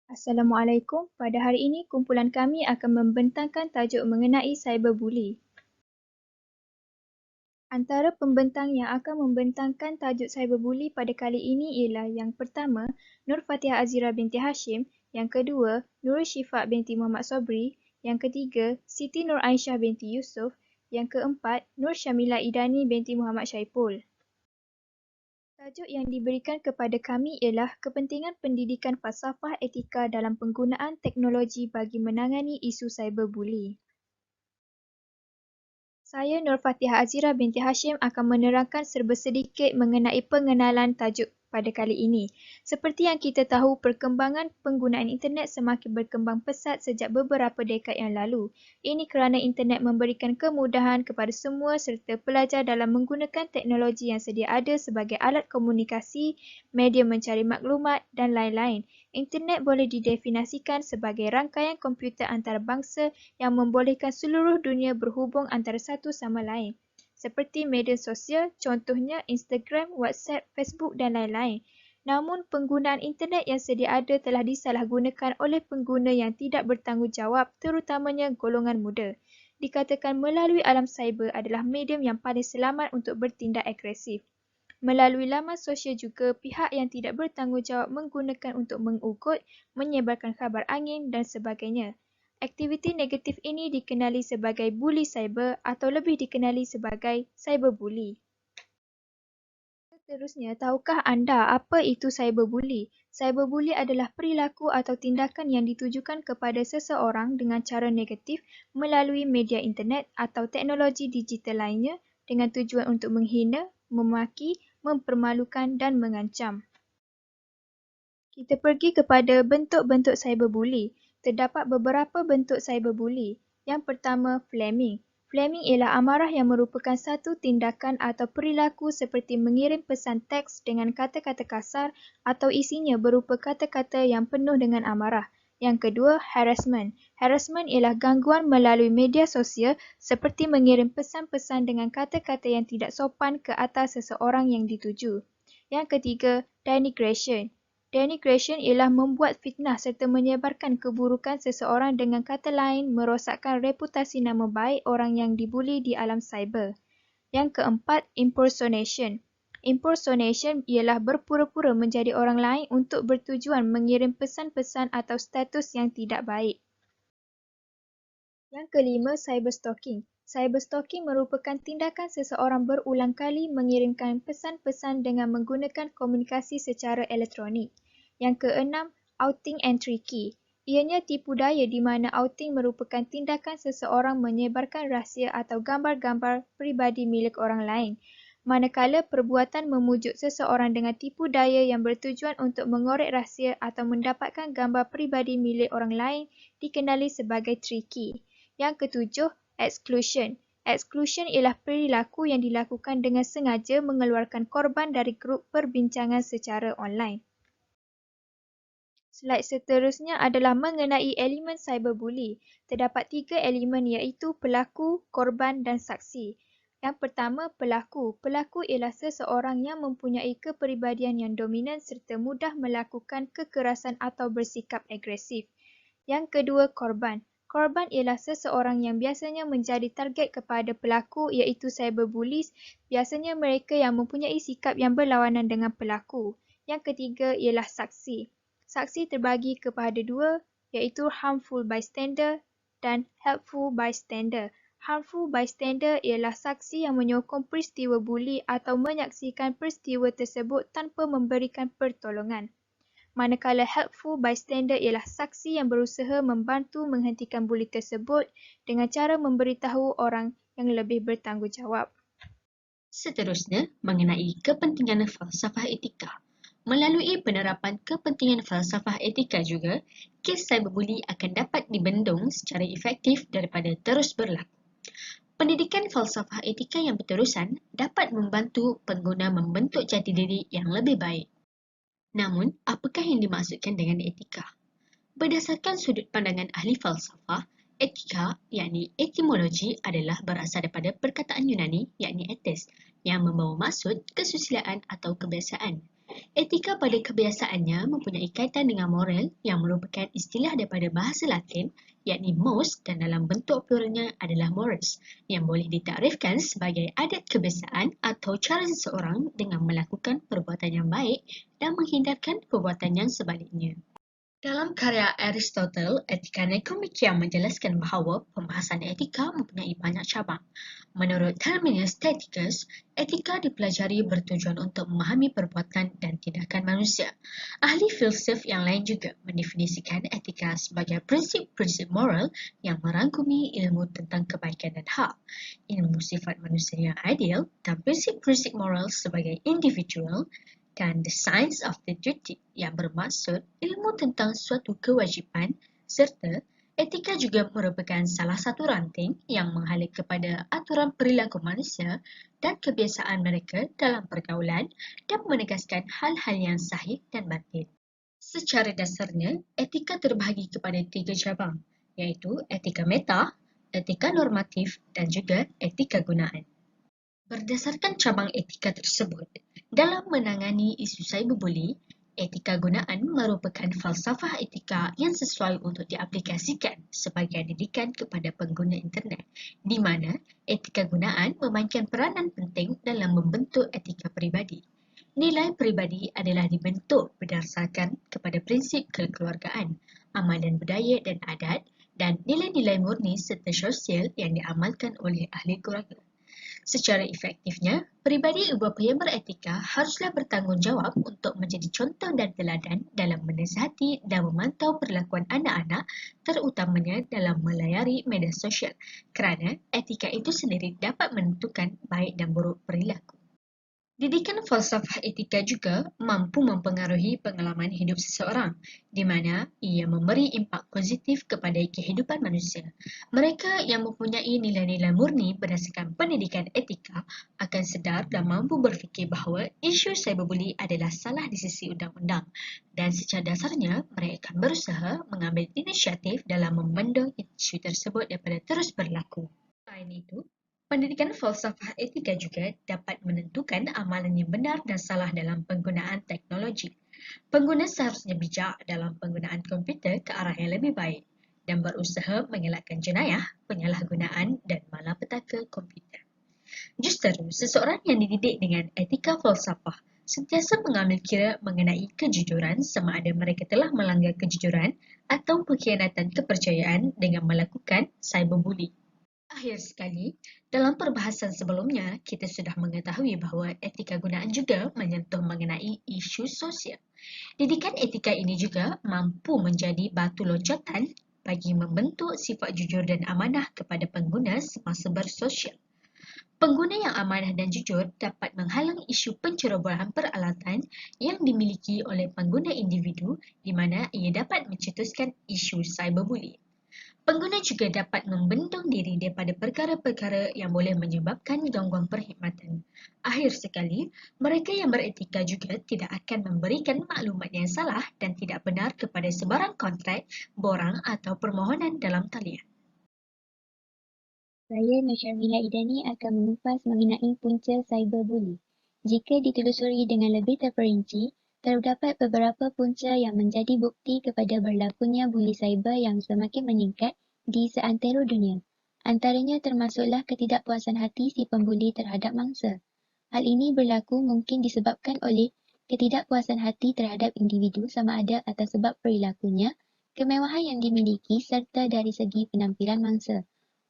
Assalamualaikum. Pada hari ini, kumpulan kami akan membentangkan tajuk mengenai cyberbully. Antara pembentang yang akan membentangkan tajuk cyberbully pada kali ini ialah yang pertama, Nur Fatihah Azira binti Hashim, yang kedua, Nurul Shifaq binti Muhammad Sobri, yang ketiga, Siti Nur Aisyah binti Yusof, yang keempat, Nur Syamila Idani binti Muhammad Syaipul. Tajuk yang diberikan kepada kami ialah kepentingan pendidikan falsafah etika dalam penggunaan teknologi bagi menangani isu cyberbully. Saya Nur Fatihah Azira binti Hashim akan menerangkan serba sedikit mengenai pengenalan tajuk pada kali ini. Seperti yang kita tahu, perkembangan penggunaan internet semakin berkembang pesat sejak beberapa dekad yang lalu. Ini kerana internet memberikan kemudahan kepada semua serta pelajar dalam menggunakan teknologi yang sedia ada sebagai alat komunikasi, media mencari maklumat dan lain-lain. Internet boleh didefinisikan sebagai rangkaian komputer antarabangsa yang membolehkan seluruh dunia berhubung antara satu sama lain. Seperti media sosial, contohnya Instagram, WhatsApp, Facebook dan lain-lain. Namun, penggunaan internet yang sedia ada telah disalahgunakan oleh pengguna yang tidak bertanggungjawab, terutamanya golongan muda. Dikatakan melalui alam cyber adalah medium yang paling selamat untuk bertindak agresif. Melalui laman sosial juga, pihak yang tidak bertanggungjawab menggunakan untuk mengugut, menyebarkan khabar angin dan sebagainya. Aktiviti negatif ini dikenali sebagai buli cyber atau lebih dikenali sebagai cyberbully. Seterusnya, tahukah anda apa itu cyberbully? Cyberbully adalah perilaku atau tindakan yang ditujukan kepada seseorang dengan cara negatif melalui media internet atau teknologi digital lainnya dengan tujuan untuk menghina, memaki, mempermalukan dan mengancam. Kita pergi kepada bentuk-bentuk cyberbully. Terdapat beberapa bentuk cyberbully. Yang pertama, flaming. Flaming ialah amarah yang merupakan satu tindakan atau perilaku seperti mengirim pesan teks dengan kata-kata kasar atau isinya berupa kata-kata yang penuh dengan amarah. Yang kedua, harassment. Harassment ialah gangguan melalui media sosial seperti mengirim pesan-pesan dengan kata-kata yang tidak sopan ke atas seseorang yang dituju. Yang ketiga, denigration. Denigration ialah membuat fitnah serta menyebarkan keburukan seseorang, dengan kata lain merosakkan reputasi nama baik orang yang dibuli di alam cyber. Yang keempat, impersonation. Impersonation ialah berpura-pura menjadi orang lain untuk bertujuan mengirim pesan-pesan atau status yang tidak baik. Yang kelima, cyberstalking. Cyberstalking merupakan tindakan seseorang berulang kali mengirimkan pesan-pesan dengan menggunakan komunikasi secara elektronik. Yang keenam, outing and tricky. Ianya tipu daya di mana outing merupakan tindakan seseorang menyebarkan rahsia atau gambar-gambar peribadi milik orang lain. Manakala perbuatan memujuk seseorang dengan tipu daya yang bertujuan untuk mengorek rahsia atau mendapatkan gambar peribadi milik orang lain dikenali sebagai tricky. Yang ketujuh, exclusion. Exclusion ialah perilaku yang dilakukan dengan sengaja mengeluarkan korban dari grup perbincangan secara online. Slide seterusnya adalah mengenai elemen cyberbully. Terdapat 3 elemen iaitu pelaku, korban dan saksi. Yang pertama, pelaku. Pelaku ialah seseorang yang mempunyai kepribadian yang dominan serta mudah melakukan kekerasan atau bersikap agresif. Yang kedua, korban. Korban ialah seseorang yang biasanya menjadi target kepada pelaku iaitu cyberbullies, biasanya mereka yang mempunyai sikap yang berlawanan dengan pelaku. Yang ketiga ialah saksi. Saksi terbagi kepada dua iaitu harmful bystander dan helpful bystander. Harmful bystander ialah saksi yang menyokong peristiwa buli atau menyaksikan peristiwa tersebut tanpa memberikan pertolongan. Manakala helpful bystander ialah saksi yang berusaha membantu menghentikan buli tersebut dengan cara memberitahu orang yang lebih bertanggungjawab. Seterusnya, mengenai kepentingan falsafah etika. Melalui penerapan kepentingan falsafah etika juga, kes cyberbully akan dapat dibendung secara efektif daripada terus berlaku. Pendidikan falsafah etika yang berterusan dapat membantu pengguna membentuk jati diri yang lebih baik. Namun, apakah yang dimaksudkan dengan etika? Berdasarkan sudut pandangan ahli falsafah, etika, yakni etimologi, adalah berasal daripada perkataan Yunani, yakni ethos, yang membawa maksud kesusilaan atau kebiasaan. Etika pada kebiasaannya mempunyai kaitan dengan moral yang merupakan istilah daripada bahasa Latin yakni mos dan dalam bentuk pluralnya adalah mores yang boleh ditakrifkan sebagai adat kebiasaan atau cara seseorang dengan melakukan perbuatan yang baik dan menghindarkan perbuatan yang sebaliknya. Dalam karya Aristotle, Etika Nikomacheia menjelaskan bahawa pembahasan etika mempunyai banyak cabang. Menurut Terminus Theticus, etika dipelajari bertujuan untuk memahami perbuatan dan tindakan manusia. Ahli filsuf yang lain juga mendefinisikan etika sebagai prinsip-prinsip moral yang merangkumi ilmu tentang kebaikan dan hak, ilmu sifat manusia yang adil dan prinsip-prinsip moral sebagai individual dan the science of the duty yang bermaksud ilmu tentang suatu kewajipan serta etika juga merupakan salah satu ranting yang menghala kepada aturan perilaku manusia dan kebiasaan mereka dalam pergaulan dan menegaskan hal-hal yang sahih dan batil. Secara dasarnya, etika terbahagi kepada 3 cabang, iaitu etika meta, etika normatif dan juga etika gunaan. Berdasarkan cabang etika tersebut, dalam menangani isu cyberbully, etika gunaan merupakan falsafah etika yang sesuai untuk diaplikasikan sebagai didikan kepada pengguna internet, di mana etika gunaan memainkan peranan penting dalam membentuk etika peribadi. Nilai peribadi adalah dibentuk berdasarkan kepada prinsip kekeluargaan, amalan budaya dan adat, dan nilai-nilai murni serta sosial yang diamalkan oleh ahli keluarga. Secara efektifnya, peribadi ibu bapa yang beretika haruslah bertanggungjawab untuk menjadi contoh dan teladan dalam menasihati dan memantau perlakuan anak-anak, terutamanya dalam melayari media sosial, kerana etika itu sendiri dapat menentukan baik dan buruk perilaku. Didikan falsafah etika juga mampu mempengaruhi pengalaman hidup seseorang, di mana ia memberi impak positif kepada kehidupan manusia. Mereka yang mempunyai nilai-nilai murni berdasarkan pendidikan etika akan sedar dan mampu berfikir bahawa isu cyberbully adalah salah di sisi undang-undang dan secara dasarnya mereka akan berusaha mengambil inisiatif dalam membendung isu tersebut daripada terus berlaku. Selain itu, pendidikan falsafah etika juga dapat menentukan amalan yang benar dan salah dalam penggunaan teknologi. Pengguna seharusnya bijak dalam penggunaan komputer ke arah yang lebih baik dan berusaha mengelakkan jenayah, penyalahgunaan dan malapetaka komputer. Justeru, seseorang yang dididik dengan etika falsafah sentiasa mengambil kira mengenai kejujuran sama ada mereka telah melanggar kejujuran atau pengkhianatan kepercayaan dengan melakukan cyberbully. Akhir sekali, dalam perbahasan sebelumnya, kita sudah mengetahui bahawa etika gunaan juga menyentuh mengenai isu sosial. Didikan etika ini juga mampu menjadi batu loncatan bagi membentuk sifat jujur dan amanah kepada pengguna semasa bersosial. Pengguna yang amanah dan jujur dapat menghalang isu pencerobohan peralatan yang dimiliki oleh pengguna individu di mana ia dapat mencetuskan isu cyberbully. Pengguna juga dapat membendung diri daripada perkara-perkara yang boleh menyebabkan gangguan perkhidmatan. Akhir sekali, mereka yang beretika juga tidak akan memberikan maklumat yang salah dan tidak benar kepada sebarang kontrak, borang atau permohonan dalam talian. Saya Nusharmila Idani akan mengupas mengenai punca cyberbully. Jika ditelusuri dengan lebih terperinci, terdapat beberapa punca yang menjadi bukti kepada berlakunya buli cyber yang semakin meningkat di seantero dunia. Antaranya termasuklah ketidakpuasan hati si pembuli terhadap mangsa. Hal ini berlaku mungkin disebabkan oleh ketidakpuasan hati terhadap individu sama ada atas sebab perilakunya, kemewahan yang dimiliki serta dari segi penampilan mangsa.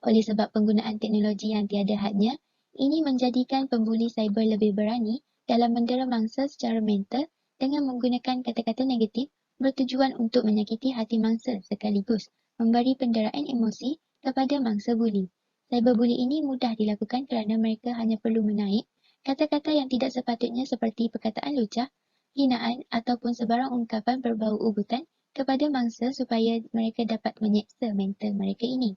Oleh sebab penggunaan teknologi yang tiada hadnya, ini menjadikan pembuli cyber lebih berani dalam mendera mangsa secara mental dengan menggunakan kata-kata negatif bertujuan untuk menyakiti hati mangsa sekaligus memberi penderaan emosi kepada mangsa buli. Cyberbully ini mudah dilakukan kerana mereka hanya perlu menaik kata-kata yang tidak sepatutnya seperti perkataan lucah, hinaan ataupun sebarang ungkapan berbau ugutan kepada mangsa supaya mereka dapat menyeksa mental mereka ini.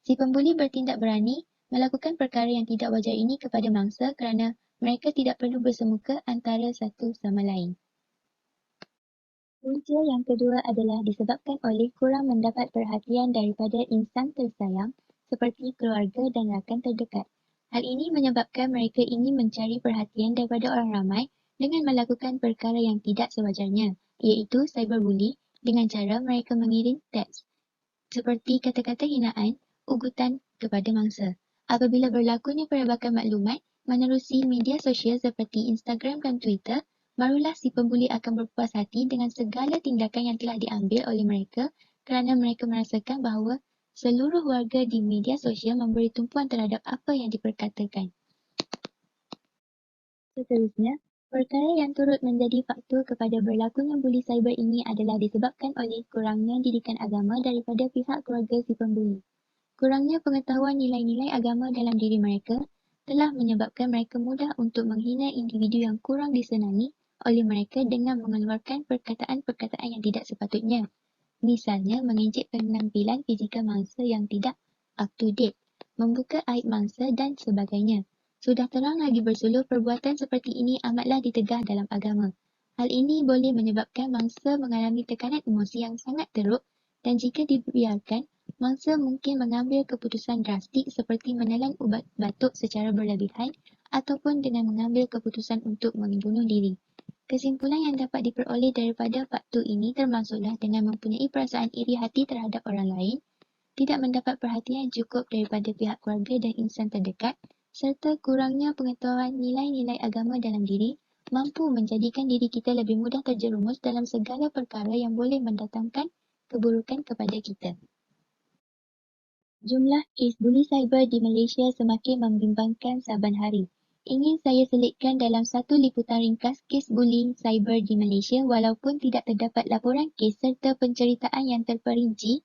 Si pembuli bertindak berani melakukan perkara yang tidak wajar ini kepada mangsa kerana mereka tidak perlu bersemuka antara satu sama lain. Punca yang kedua adalah disebabkan oleh kurang mendapat perhatian daripada insan tersayang seperti keluarga dan rakan terdekat. Hal ini menyebabkan mereka ingin mencari perhatian daripada orang ramai dengan melakukan perkara yang tidak sewajarnya, iaitu cyberbully dengan cara mereka mengirim teks seperti kata-kata hinaan, ugutan kepada mangsa. Apabila berlakunya perabakkan maklumat menerusi media sosial seperti Instagram dan Twitter, barulah si pembuli akan berpuas hati dengan segala tindakan yang telah diambil oleh mereka kerana mereka merasakan bahawa seluruh warga di media sosial memberi tumpuan terhadap apa yang diperkatakan. Seterusnya, perkara yang turut menjadi faktor kepada berlakunya buli cyber ini adalah disebabkan oleh kurangnya didikan agama daripada pihak keluarga si pembuli. Kurangnya pengetahuan nilai-nilai agama dalam diri mereka telah menyebabkan mereka mudah untuk menghina individu yang kurang disenangi oleh mereka dengan mengeluarkan perkataan-perkataan yang tidak sepatutnya. Misalnya, mengencik penampilan fizikal mangsa yang tidak up-to-date, membuka aib mangsa dan sebagainya. Sudah terang lagi bersuluh, perbuatan seperti ini amatlah ditegah dalam agama. Hal ini boleh menyebabkan mangsa mengalami tekanan emosi yang sangat teruk dan jika dibiarkan, mangsa mungkin mengambil keputusan drastik seperti menelan ubat batuk secara berlebihan ataupun dengan mengambil keputusan untuk membunuh diri. Kesimpulan yang dapat diperoleh daripada faktor ini termasuklah dengan mempunyai perasaan iri hati terhadap orang lain, tidak mendapat perhatian cukup daripada pihak keluarga dan insan terdekat, serta kurangnya pengetahuan nilai-nilai agama dalam diri, mampu menjadikan diri kita lebih mudah terjerumus dalam segala perkara yang boleh mendatangkan keburukan kepada kita. Jumlah kes buli cyber di Malaysia semakin membimbangkan saban hari. Ingin saya selitkan dalam satu liputan ringkas kes bullying cyber di Malaysia walaupun tidak terdapat laporan kes serta penceritaan yang terperinci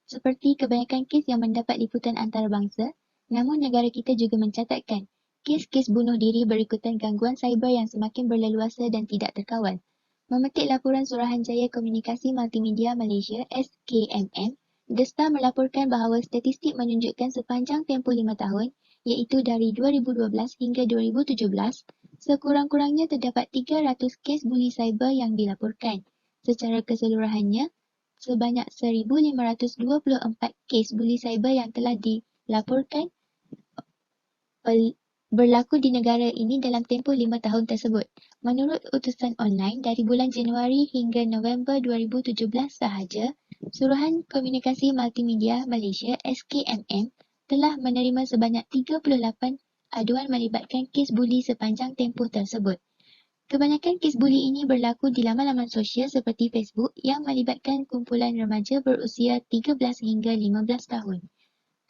seperti kebanyakan kes yang mendapat liputan antarabangsa, namun negara kita juga mencatatkan kes-kes bunuh diri berikutan gangguan cyber yang semakin berleluasa dan tidak terkawal. Memetik laporan Suruhanjaya Komunikasi Multimedia Malaysia SKMM, Gesta melaporkan bahawa statistik menunjukkan sepanjang tempoh 5 tahun, iaitu dari 2012 hingga 2017, sekurang-kurangnya terdapat 300 kes buli cyber yang dilaporkan. Secara keseluruhannya, sebanyak 1,524 kes buli cyber yang telah dilaporkan berlaku di negara ini dalam tempoh 5 tahun tersebut. Menurut utusan online, dari bulan Januari hingga November 2017 sahaja, Suruhan Komunikasi Multimedia Malaysia SKMM telah menerima sebanyak 38 aduan melibatkan kes buli sepanjang tempoh tersebut. Kebanyakan kes buli ini berlaku di laman-laman sosial seperti Facebook yang melibatkan kumpulan remaja berusia 13 hingga 15 tahun.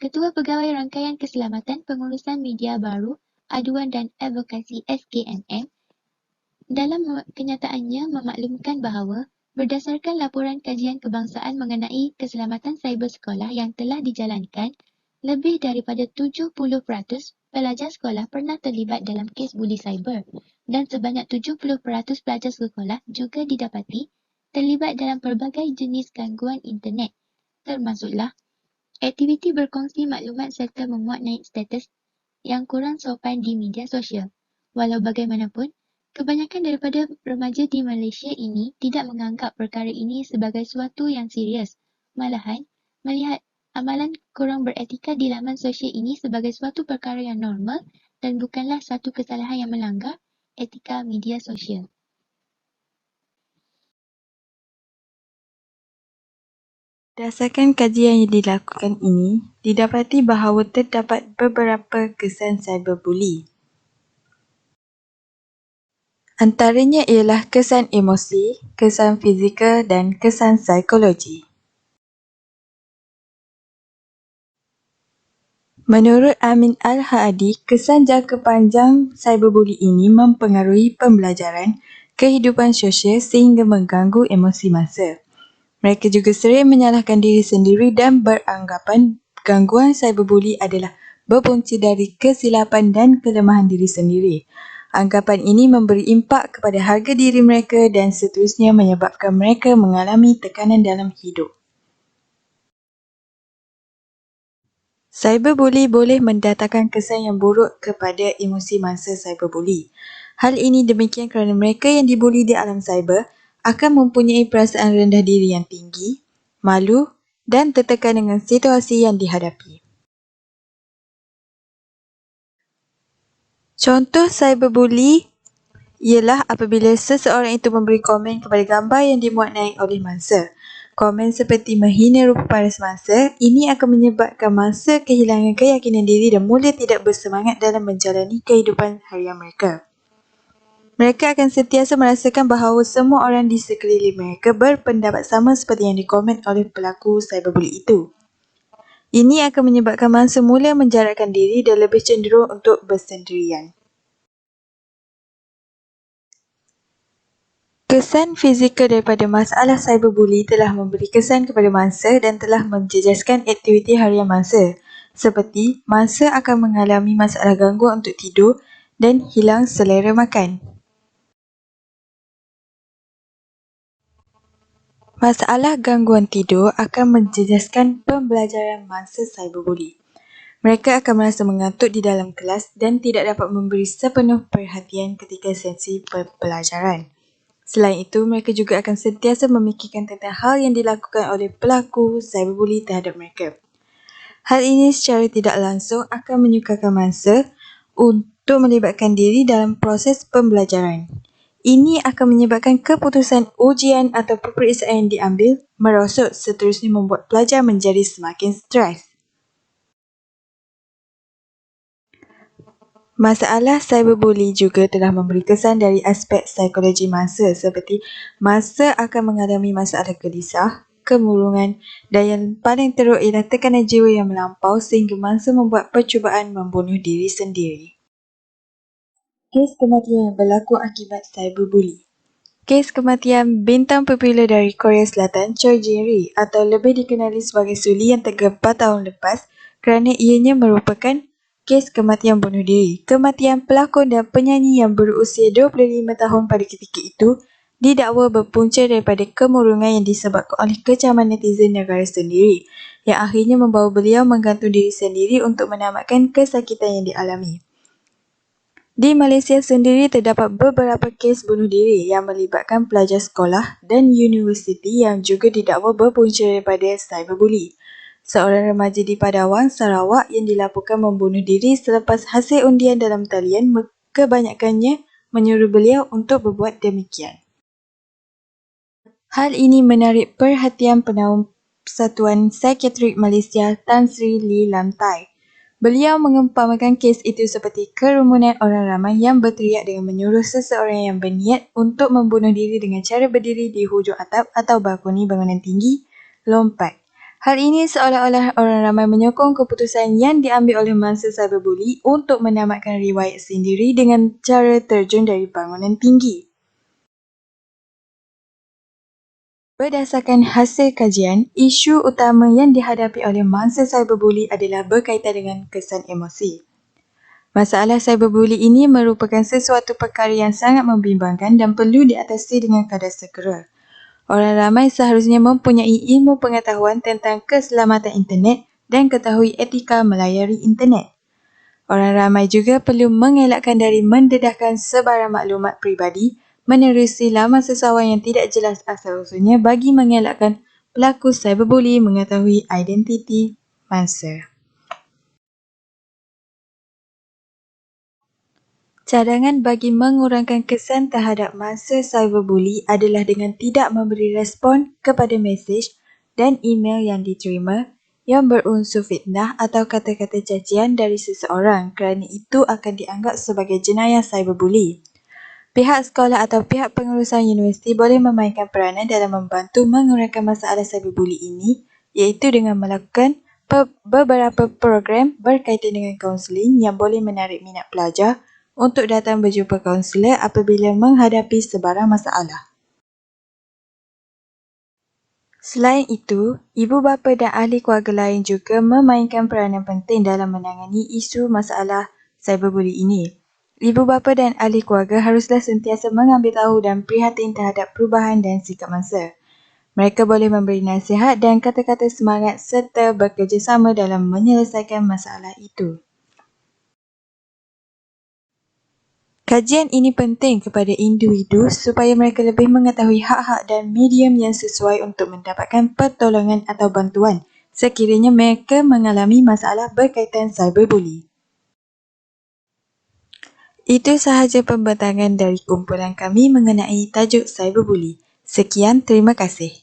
Ketua Pegawai Rangkaian Keselamatan Pengurusan Media Baru, Aduan dan Advokasi SKMM dalam kenyataannya memaklumkan bahawa berdasarkan laporan kajian kebangsaan mengenai keselamatan cyber sekolah yang telah dijalankan, lebih daripada 70% pelajar sekolah pernah terlibat dalam kes buli cyber dan sebanyak 70% pelajar sekolah juga didapati terlibat dalam pelbagai jenis gangguan internet, termasuklah aktiviti berkongsi maklumat serta memuat naik status yang kurang sopan di media sosial. Walau bagaimanapun, kebanyakan daripada remaja di Malaysia ini tidak menganggap perkara ini sebagai suatu yang serius. Malahan, melihat amalan kurang beretika di laman sosial ini sebagai suatu perkara yang normal dan bukanlah satu kesalahan yang melanggar etika media sosial. Berdasarkan kajian yang dilakukan ini, didapati bahawa terdapat beberapa kesan cyberbully. Antaranya ialah kesan emosi, kesan fizikal dan kesan psikologi. Menurut Amin Al-Haadi, kesan jangka panjang cyberbully ini mempengaruhi pembelajaran, kehidupan sosial sehingga mengganggu emosi mangsa. Mereka juga sering menyalahkan diri sendiri dan beranggapan gangguan cyberbully adalah berpunca dari kesilapan dan kelemahan diri sendiri. Anggapan ini memberi impak kepada harga diri mereka dan seterusnya menyebabkan mereka mengalami tekanan dalam hidup. Cyberbully boleh mendatangkan kesan yang buruk kepada emosi mangsa cyberbully. Hal ini demikian kerana mereka yang dibuli di alam cyber akan mempunyai perasaan rendah diri yang tinggi, malu dan tertekan dengan situasi yang dihadapi. Contoh cyberbully ialah apabila seseorang itu memberi komen kepada gambar yang dimuat naik oleh mangsa. Komen seperti menghina rupa pada semangsa, ini akan menyebabkan mangsa kehilangan keyakinan diri dan mula tidak bersemangat dalam menjalani kehidupan harian mereka. Mereka akan sentiasa merasakan bahawa semua orang di sekeliling mereka berpendapat sama seperti yang dikomen oleh pelaku cyberbully itu. Ini akan menyebabkan mangsa mula menjarakkan diri dan lebih cenderung untuk bersendirian. Kesan fizikal daripada masalah cyberbully telah memberi kesan kepada mangsa dan telah menjejaskan aktiviti harian mangsa, seperti mangsa akan mengalami masalah gangguan untuk tidur dan hilang selera makan. Masalah gangguan tidur akan menjejaskan pembelajaran mangsa cyberbully. Mereka akan merasa mengantuk di dalam kelas dan tidak dapat memberi sepenuh perhatian ketika sesi pembelajaran. Selain itu, mereka juga akan sentiasa memikirkan tentang hal yang dilakukan oleh pelaku cyberbully terhadap mereka. Hal ini secara tidak langsung akan menyukarkan mangsa untuk melibatkan diri dalam proses pembelajaran. Ini akan menyebabkan keputusan ujian atau peperiksaan yang diambil merosot, seterusnya membuat pelajar menjadi semakin stres. Masalah cyberbully juga telah memberi kesan dari aspek psikologi mangsa, seperti mangsa akan mengalami masalah gelisah, kemurungan dan yang paling teruk ialah tekanan jiwa yang melampau sehingga mangsa membuat percubaan membunuh diri sendiri. Kes kematian yang berlaku akibat cyberbully. Kes kematian bintang popular dari Korea Selatan Choi Jin-ri atau lebih dikenali sebagai Suli yang tergempar tahun lepas kerana ianya merupakan kes kematian bunuh diri. Kematian pelakon dan penyanyi yang berusia 25 tahun pada ketika itu didakwa berpunca daripada kemurungan yang disebabkan oleh kecaman netizen negara sendiri yang akhirnya membawa beliau menggantung diri sendiri untuk menamatkan kesakitan yang dialami. Di Malaysia sendiri terdapat beberapa kes bunuh diri yang melibatkan pelajar sekolah dan universiti yang juga didakwa berpunca daripada cyberbully. Seorang remaja di Padawang, Sarawak yang dilaporkan membunuh diri selepas hasil undian dalam talian kebanyakannya menyuruh beliau untuk berbuat demikian. Hal ini menarik perhatian Penaung Persatuan Psikiatrik Malaysia Tan Sri Lee Lam Tai. Beliau mengumpamakan kes itu seperti kerumunan orang ramai yang berteriak dengan menyuruh seseorang yang berniat untuk membunuh diri dengan cara berdiri di hujung atap atau balkoni bangunan tinggi, lompat. Hal ini seolah-olah orang ramai menyokong keputusan yang diambil oleh mangsa cyberbully untuk menamatkan riwayat sendiri dengan cara terjun dari bangunan tinggi. Berdasarkan hasil kajian, isu utama yang dihadapi oleh mangsa cyberbully adalah berkaitan dengan kesan emosi. Masalah cyberbully ini merupakan sesuatu perkara yang sangat membimbangkan dan perlu diatasi dengan kadar segera. Orang ramai seharusnya mempunyai ilmu pengetahuan tentang keselamatan internet dan ketahui etika melayari internet. Orang ramai juga perlu mengelakkan dari mendedahkan sebarang maklumat peribadi menerusi laman seseorang yang tidak jelas asal-usulnya bagi mengelakkan pelaku cyberbully mengetahui identiti mangsa. Cadangan bagi mengurangkan kesan terhadap mangsa cyberbully adalah dengan tidak memberi respon kepada mesej dan email yang diterima yang berunsur fitnah atau kata-kata cacian dari seseorang kerana itu akan dianggap sebagai jenayah cyberbully. Pihak sekolah atau pihak pengurusan universiti boleh memainkan peranan dalam membantu mengurangkan masalah cyberbully ini iaitu dengan melakukan beberapa program berkaitan dengan kaunseling yang boleh menarik minat pelajar untuk datang berjumpa kaunselor apabila menghadapi sebarang masalah. Selain itu, ibu bapa dan ahli keluarga lain juga memainkan peranan penting dalam menangani isu masalah cyberbully ini. Ibu bapa dan ahli keluarga haruslah sentiasa mengambil tahu dan prihatin terhadap perubahan dan sikap mangsa. Mereka boleh memberi nasihat dan kata-kata semangat serta bekerjasama dalam menyelesaikan masalah itu. Kajian ini penting kepada individu supaya mereka lebih mengetahui hak-hak dan medium yang sesuai untuk mendapatkan pertolongan atau bantuan sekiranya mereka mengalami masalah berkaitan cyberbully. Itu sahaja pembentangan dari kumpulan kami mengenai tajuk cyberbuli. Sekian, terima kasih.